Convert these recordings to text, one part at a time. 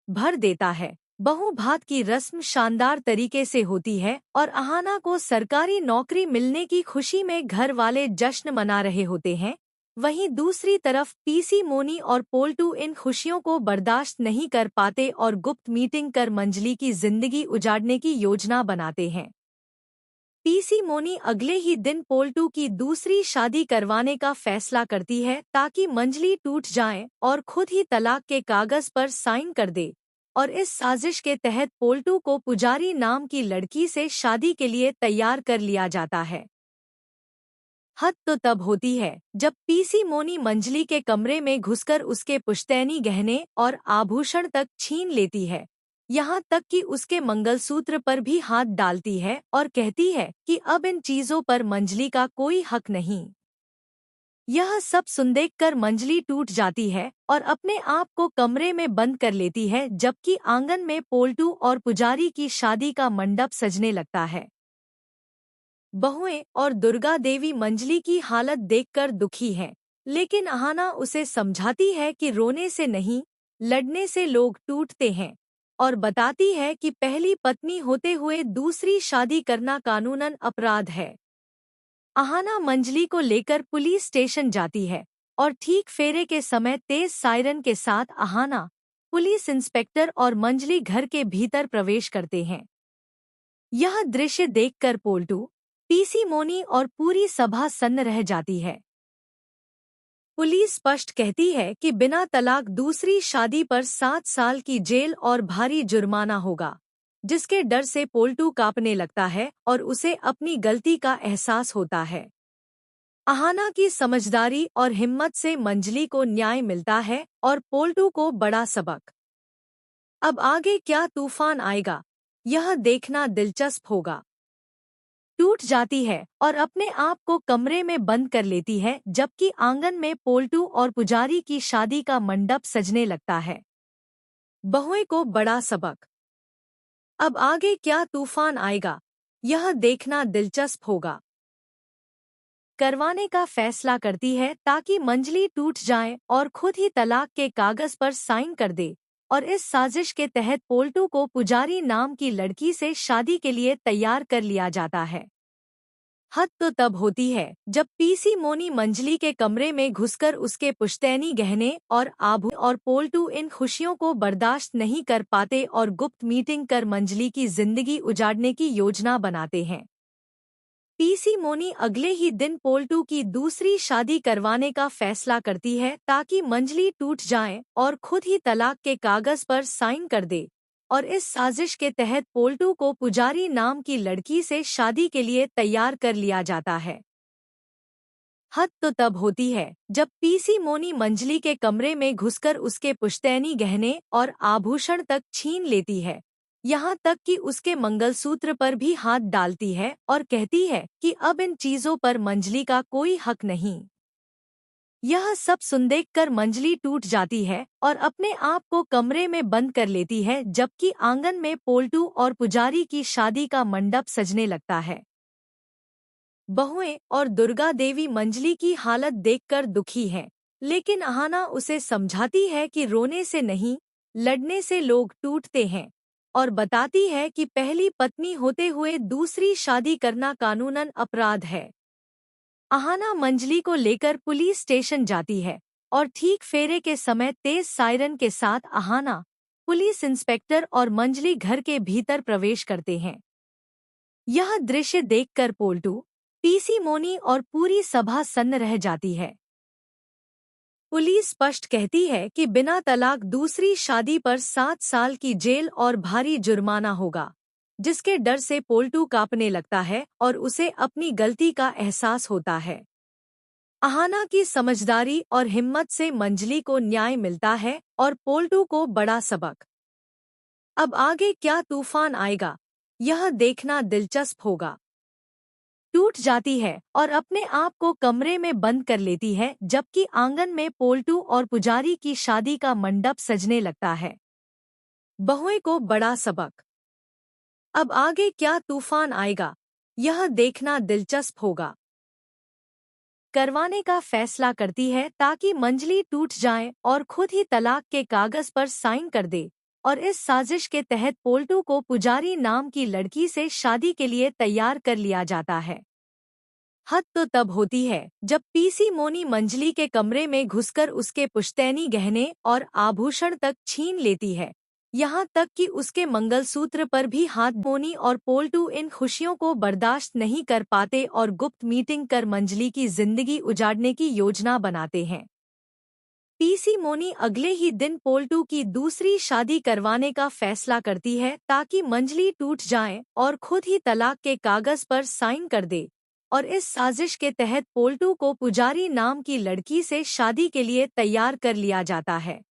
भर देता है। बहू भात की रस्म शानदार तरीके से होती है और अहाना को सरकारी नौकरी मिलने की खुशी में घर वाले जश्न मना रहे होते हैं। वहीं दूसरी तरफ पीसी मोनी और पोल्टू इन खुशियों को बर्दाश्त नहीं कर पाते और गुप्त मीटिंग कर मंजली की जिंदगी उजाड़ने की योजना बनाते हैं। पीसी मोनी अगले ही दिन पोल्टू की दूसरी शादी करवाने का फैसला करती है ताकि मंजली टूट जाए और खुद ही तलाक के कागज पर साइन कर दे। और इस साजिश के तहत पोल्टू को पुजारी नाम की लड़की से शादी के लिए तैयार कर लिया जाता है। हद तो तब होती है जब पीसी मोनी मंजली के कमरे में घुसकर उसके पुश्तैनी गहने और आभूषण तक छीन लेती है, यहाँ तक कि उसके मंगलसूत्र पर भी हाथ डालती है और कहती है कि अब इन चीजों पर मंजली का कोई हक नहीं। यह सब सुन देखकर मंजली टूट जाती है और अपने आप को कमरे में बंद कर लेती है, जबकि आंगन में पोल्टू और पुजारी की शादी का मंडप सजने लगता है। बहुएं और दुर्गा देवी मंजली की हालत देखकर दुखी हैं, लेकिन अहाना उसे समझाती है कि रोने से नहीं, लड़ने से लोग टूटते हैं और बताती है कि पहली पत्नी होते हुए दूसरी शादी करना कानूनन अपराध है। अहाना मंजली को लेकर पुलिस स्टेशन जाती है और ठीक फेरे के समय तेज सायरन के साथ अहाना, पुलिस इंस्पेक्टर और मंजली घर के भीतर प्रवेश करते हैं। यह दृश्य देखकर पोल्टू, पीसी मोनी और पूरी सभा सन्न रह जाती है। पुलिस स्पष्ट कहती है कि बिना तलाक दूसरी शादी पर 7 साल की जेल और भारी जुर्माना होगा, जिसके डर से पोल्टू कांपने लगता है और उसे अपनी गलती का एहसास होता है। अहाना की समझदारी और हिम्मत से मंजली को न्याय मिलता है और पोल्टू को बड़ा सबक। अब आगे क्या तूफान आएगा, यह देखना दिलचस्प होगा। टूट जाती है और अपने आप को कमरे में बंद कर लेती है, जबकि आंगन में पोल्टू और पुजारी की शादी का मंडप सजने लगता है। बहुएं को बड़ा सबक। अब आगे क्या तूफान आएगा, यह देखना दिलचस्प होगा। करवाने का फैसला करती है ताकि मंजली टूट जाए और खुद ही तलाक के कागज पर साइन कर दे, और इस साजिश के तहत पोल्टू को पुजारी नाम की लड़की से शादी के लिए तैयार कर लिया जाता है। हद तो तब होती है जब पीसी मोनी मंजली के कमरे में घुसकर उसके पुश्तैनी गहने और आभूषण और पोल्टू इन खुशियों को बर्दाश्त नहीं कर पाते और गुप्त मीटिंग कर मंजली की जिंदगी उजाड़ने की योजना बनाते हैं। पीसी मोनी अगले ही दिन पोल्टू की दूसरी शादी करवाने का फैसला करती है ताकि मंजली टूट जाए और खुद ही तलाक के कागज पर साइन कर दे, और इस साजिश के तहत पोल्टू को पुजारी नाम की लड़की से शादी के लिए तैयार कर लिया जाता है। हद तो तब होती है जब पीसी मोनी मंजली के कमरे में घुसकर उसके पुश्तैनी गहने और आभूषण तक छीन लेती है, यहाँ तक कि उसके मंगलसूत्र पर भी हाथ डालती है और कहती है कि अब इन चीजों पर मंजली का कोई हक नहीं। यह सब सुन देखकर मंजली टूट जाती है और अपने आप को कमरे में बंद कर लेती है, जबकि आंगन में पोल्टू और पुजारी की शादी का मंडप सजने लगता है। बहुएं और दुर्गा देवी मंजली की हालत देखकर दुखी हैं, लेकिन अहाना उसे समझाती है कि रोने से नहीं, लड़ने से लोग टूटते हैं और बताती है कि पहली पत्नी होते हुए दूसरी शादी करना कानूनन अपराध है। अहाना मंजली को लेकर पुलिस स्टेशन जाती है और ठीक फेरे के समय तेज सायरन के साथ अहाना, पुलिस इंस्पेक्टर और मंजली घर के भीतर प्रवेश करते हैं। यह दृश्य देखकर पोल्टू, पीसी मोनी और पूरी सभा सन्न रह जाती है। पुलिस स्पष्ट कहती है कि बिना तलाक दूसरी शादी पर 7 साल की जेल और भारी जुर्माना होगा, जिसके डर से पोल्टू कांपने लगता है और उसे अपनी गलती का एहसास होता है। अहाना की समझदारी और हिम्मत से मंजली को न्याय मिलता है और पोल्टू को बड़ा सबक। अब आगे क्या तूफान आएगा, यह देखना दिलचस्प होगा। टूट जाती है और अपने आप को कमरे में बंद कर लेती है, जबकि आंगन में पोल्टू और पुजारी की शादी का मंडप सजने लगता है। बहुएं को बड़ा सबक। अब आगे क्या तूफान आएगा, यह देखना दिलचस्प होगा। करवाने का फैसला करती है ताकि मंजली टूट जाए और खुद ही तलाक के कागज पर साइन कर दे, और इस साजिश के तहत पोल्टू को पुजारी नाम की लड़की से शादी के लिए तैयार कर लिया जाता है। हद तो तब होती है जब पीसी मोनी मंजली के कमरे में घुसकर उसके पुश्तैनी गहने और आभूषण तक छीन लेती है, यहाँ तक कि उसके मंगलसूत्र पर भी हाथ। मोनी और पोल्टू इन खुशियों को बर्दाश्त नहीं कर पाते और गुप्त मीटिंग कर मंजली की जिंदगी उजाड़ने की योजना बनाते हैं। पीसी मोनी अगले ही दिन पोल्टू की दूसरी शादी करवाने का फैसला करती है ताकि मंजली टूट जाए और खुद ही तलाक के कागज पर साइन कर दे, और इस साजिश के तहत पोल्टू को पुजारी नाम की लड़की से शादी के लिए तैयार कर लिया जाता है।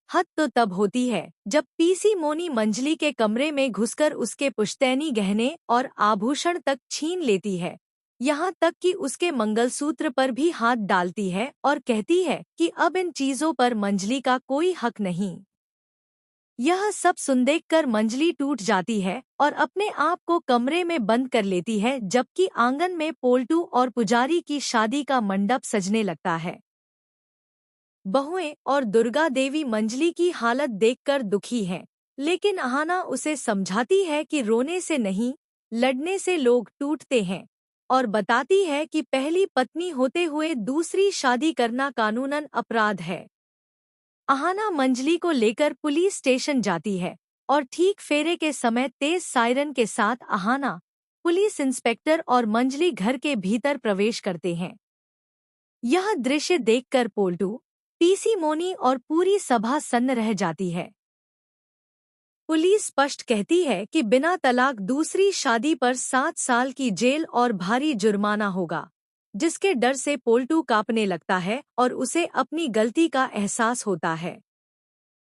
हद तो तब होती है जब पीसी मोनी मंजली के कमरे में घुसकर उसके पुश्तैनी गहने और आभूषण तक छीन लेती है, यहाँ तक कि उसके मंगलसूत्र पर भी हाथ डालती है और कहती है कि अब इन चीजों पर मंजली का कोई हक नहीं। यह सब सुन देखकर मंजली टूट जाती है और अपने आप को कमरे में बंद कर लेती है, जबकि आंगन में पोल्टू और पुजारी की शादी का मंडप सजने लगता है। बहुएं और दुर्गा देवी मंजली की हालत देखकर दुखी हैं, लेकिन अहाना उसे समझाती है कि रोने से नहीं, लड़ने से लोग टूटते हैं, और बताती है कि पहली पत्नी होते हुए दूसरी शादी करना कानूनन अपराध है। अहाना मंजली को लेकर पुलिस स्टेशन जाती है और ठीक फेरे के समय तेज सायरन के साथ अहाना, पुलिस इंस्पेक्टर और मंजली घर के भीतर प्रवेश करते हैं। यह दृश्य देखकर पोल्टू, पीसी मोनी और पूरी सभा सन्न रह जाती है। पुलिस स्पष्ट कहती है कि बिना तलाक दूसरी शादी पर 7 साल की जेल और भारी जुर्माना होगा, जिसके डर से पोल्टू कांपने लगता है और उसे अपनी गलती का एहसास होता है।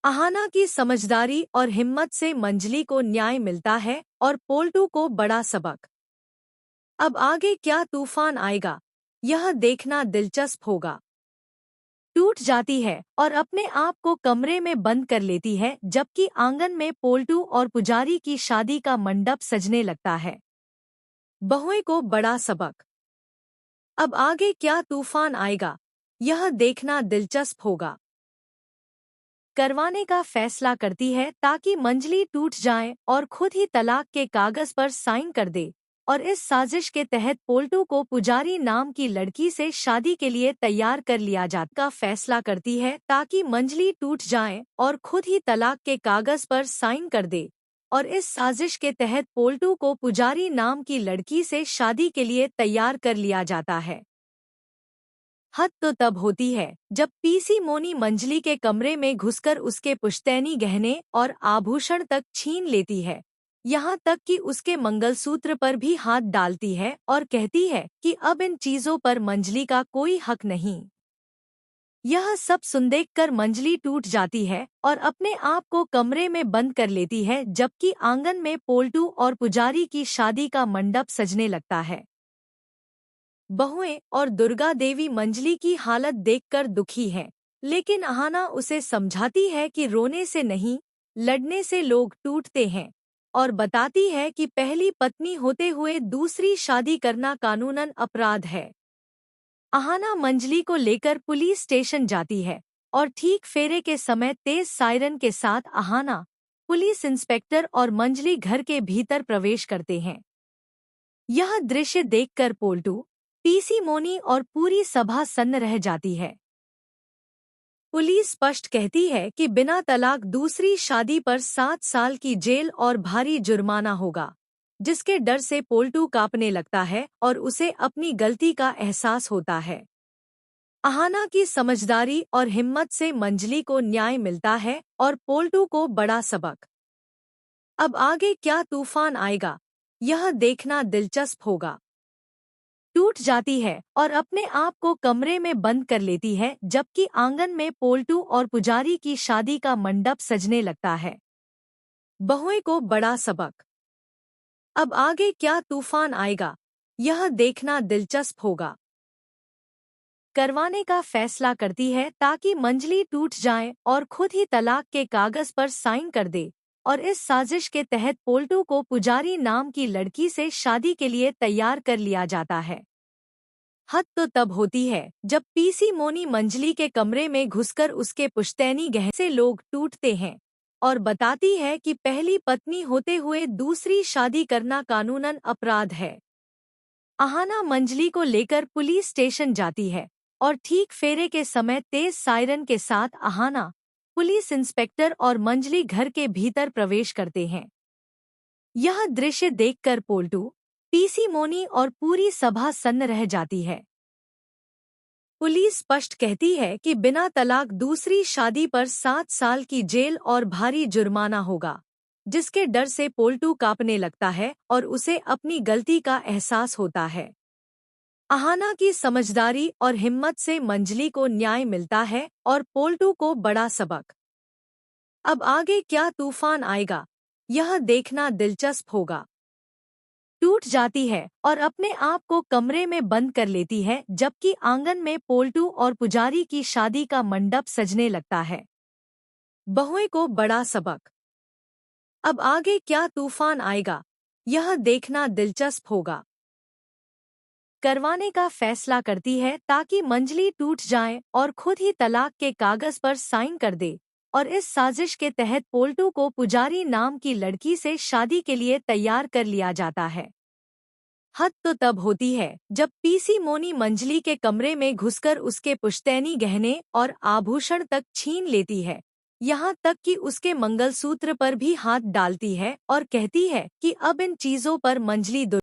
अहाना की समझदारी और हिम्मत से मंजली को न्याय मिलता है और पोल्टू को बड़ा सबक। अब आगे क्या तूफान आएगा, यह देखना दिलचस्प होगा। टूट जाती है और अपने आप को कमरे में बंद कर लेती है, जबकि आंगन में पोल्टू और पुजारी की शादी का मंडप सजने लगता है। बहुएं को बड़ा सबक। अब आगे क्या तूफान आएगा, यह देखना दिलचस्प होगा। करवाने का फैसला करती है ताकि मंजली टूट जाए और खुद ही तलाक के कागज पर साइन कर दे, और इस साजिश के तहत पोल्टू को पुजारी नाम की लड़की से शादी के लिए तैयार कर लिया जाता का फैसला करती है ताकि मंजली टूट जाए और खुद ही तलाक के कागज पर साइन कर दे, और इस साजिश के तहत पोल्टू को पुजारी नाम की लड़की से शादी के लिए तैयार कर लिया जाता है। हद तो तब होती है जब पीसी मोनी मंजली के कमरे में घुसकर उसके पुश्तैनी गहने और आभूषण तक छीन लेती है, यहाँ तक कि उसके मंगलसूत्र पर भी हाथ डालती है और कहती है कि अब इन चीजों पर मंजली का कोई हक नहीं। यह सब सुन देखकर मंजली टूट जाती है और अपने आप को कमरे में बंद कर लेती है, जबकि आंगन में पोल्टू और पुजारी की शादी का मंडप सजने लगता है। बहुएं और दुर्गा देवी मंजली की हालत देखकर दुखी हैं, लेकिन अहाना उसे समझाती है कि रोने से नहीं, लड़ने से लोग टूटते हैं, और बताती है कि पहली पत्नी होते हुए दूसरी शादी करना कानूनन अपराध है। अहाना मंजली को लेकर पुलिस स्टेशन जाती है और ठीक फेरे के समय तेज सायरन के साथ अहाना, पुलिस इंस्पेक्टर और मंजली घर के भीतर प्रवेश करते हैं। यह दृश्य देखकर पोल्टू, पीसी मोनी और पूरी सभा सन्न रह जाती है। पुलिस स्पष्ट कहती है कि बिना तलाक दूसरी शादी पर 7 साल की जेल और भारी जुर्माना होगा, जिसके डर से पोल्टू कांपने लगता है और उसे अपनी गलती का एहसास होता है। अहाना की समझदारी और हिम्मत से मंजली को न्याय मिलता है और पोल्टू को बड़ा सबक। अब आगे क्या तूफान आएगा, यह देखना दिलचस्प होगा। टूट जाती है और अपने आप को कमरे में बंद कर लेती है, जबकि आंगन में पोल्टू और पुजारी की शादी का मंडप सजने लगता है। बहुएं को बड़ा सबक। अब आगे क्या तूफान आएगा, यह देखना दिलचस्प होगा। करवाने का फैसला करती है ताकि मंजली टूट जाए और खुद ही तलाक के कागज पर साइन कर दे, और इस साजिश के तहत पोल्टू को पुजारी नाम की लड़की से शादी के लिए तैयार कर लिया जाता है। हद तो तब होती है जब पीसी मोनी मंजली के कमरे में घुसकर उसके पुश्तैनी गहने से लोग टूटते हैं, और बताती है कि पहली पत्नी होते हुए दूसरी शादी करना कानूनन अपराध है। अहाना मंजली को लेकर पुलिस स्टेशन जाती है और ठीक फेरे के समय तेज सायरन के साथ अहाना, पुलिस इंस्पेक्टर और मंजली घर के भीतर प्रवेश करते हैं। यह दृश्य देखकर पोल्टू, पीसी मोनी और पूरी सभा सन्न रह जाती है। पुलिस स्पष्ट कहती है कि बिना तलाक दूसरी शादी पर 7 साल की जेल और भारी जुर्माना होगा, जिसके डर से पोल्टू कांपने लगता है और उसे अपनी गलती का एहसास होता है। अहाना की समझदारी और हिम्मत से मंजली को न्याय मिलता है और पोल्टू को बड़ा सबक। अब आगे क्या तूफान आएगा, यह देखना दिलचस्प होगा। टूट जाती है और अपने आप को कमरे में बंद कर लेती है, जबकि आंगन में पोल्टू और पुजारी की शादी का मंडप सजने लगता है। बहुएं को बड़ा सबक। अब आगे क्या तूफान आएगा, यह देखना दिलचस्प होगा। करवाने का फैसला करती है ताकि मंजली टूट जाए और खुद ही तलाक के कागज पर साइन कर दे, और इस साजिश के तहत पोल्टू को पुजारी नाम की लड़की से शादी के लिए तैयार कर लिया जाता है। हद तो तब होती है जब पीसी मोनी मंजली के कमरे में घुसकर उसके पुश्तैनी गहने और आभूषण तक छीन लेती है, यहाँ तक कि उसके मंगलसूत्र पर भी हाथ डालती है और कहती है कि अब इन चीजों पर मंजली